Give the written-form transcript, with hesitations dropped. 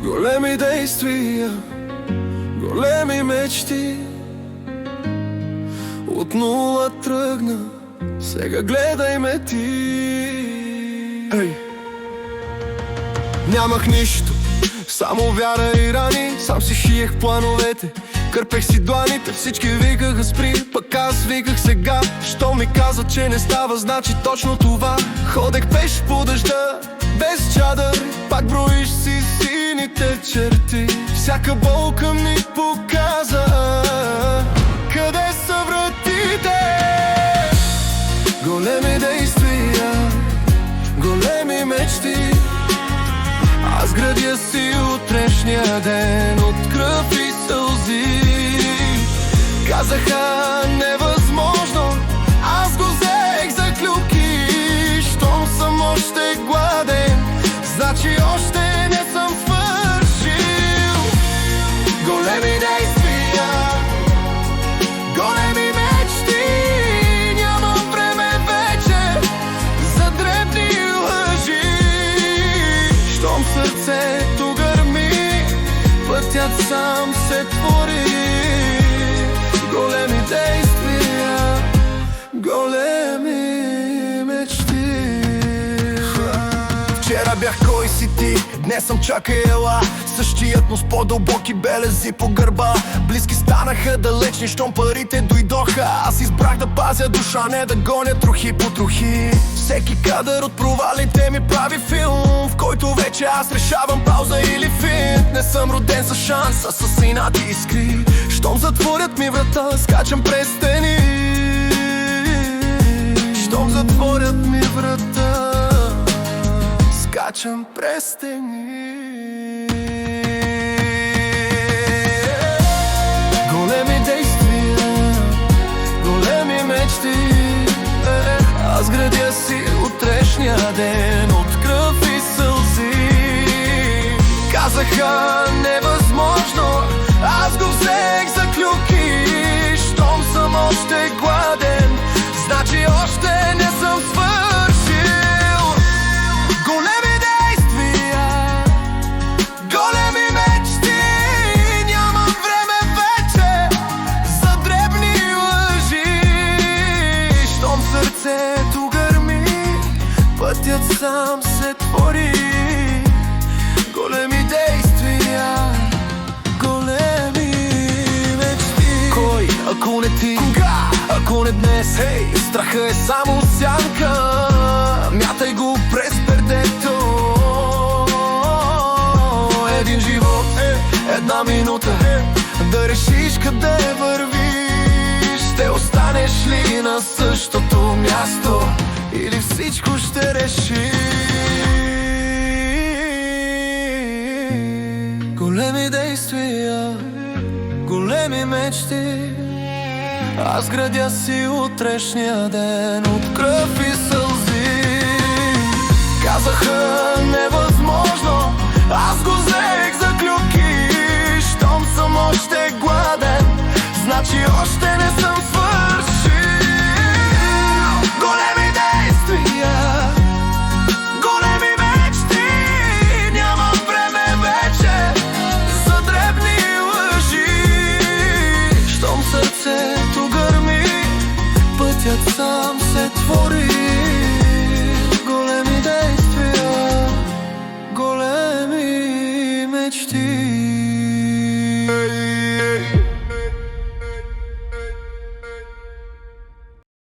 Големи действия, големи мечти, от нула тръгна, сега гледай ме ти. Ей! Нямах нищо, само вяра и рани. Сам си шиех плановете, кърпех си дланите. Всички викаха спри, пък аз виках сега. Що ми каза, че не става, значи точно това. Ходех пеш по дъжда, без чадър, пак броиш си сините черти. Всяка болка ми показа къде са вратите. Големи действия, големи мечти, аз градя си утрешния ден от кръв и сълзи. Казаха невъзможно, аз го взех за клюки. Щом съм още гладен, значи още не съм свършил. Големи действия, големи мечти, нямам време вече за дребни лъжи. Щом сърцето гърми, пътят сам се твори. Големи действия, големи мечти. Вчера бях кой си ти, днес съм чакай ела. Същият, но с по-дълбоки белези по гърба. Близки станаха далечни, щом парите дойдоха. Аз избрах да пазя душа, не да гоня трохи по трохи. Всеки кадър от провалите ми прави филм, в който вече аз решавам пауза или финт. Не съм роден за шанс, а с инати искри. Щом затворят ми врата, скачам през стени. Щом затворят ми врата, скачам през стени. Големи действия, големи мечти, аз градя си утрешния ден от кръв и сълзи. Казаха невъзможно, аз го взех за клюки. Щом съм още гладен, значи още не съм свършил. Големи действия, големи мечти, нямам време вече за дребни лъжи. Щом сърцето гърми, пътят сам се твори. Големи действия, големи мечти. Кой, ако не ти? Кога? Ако не днес? Хей, страха е само сянка, мятай го през пердето. Един живот, една минута, да решиш къде вървиш. Ще останеш ли на същото място, или всичко ще реши? Големи действия, големи мечти, аз градя си утрешния ден от кръв и сълзи. Казаха невъзможно, аз го взех за клюки. Щом съм още гладен, значи още не съм свършил. Големи действия, големи мечти, нямам време вече за дребни лъжи. Щом сърцето гърми, пътят сам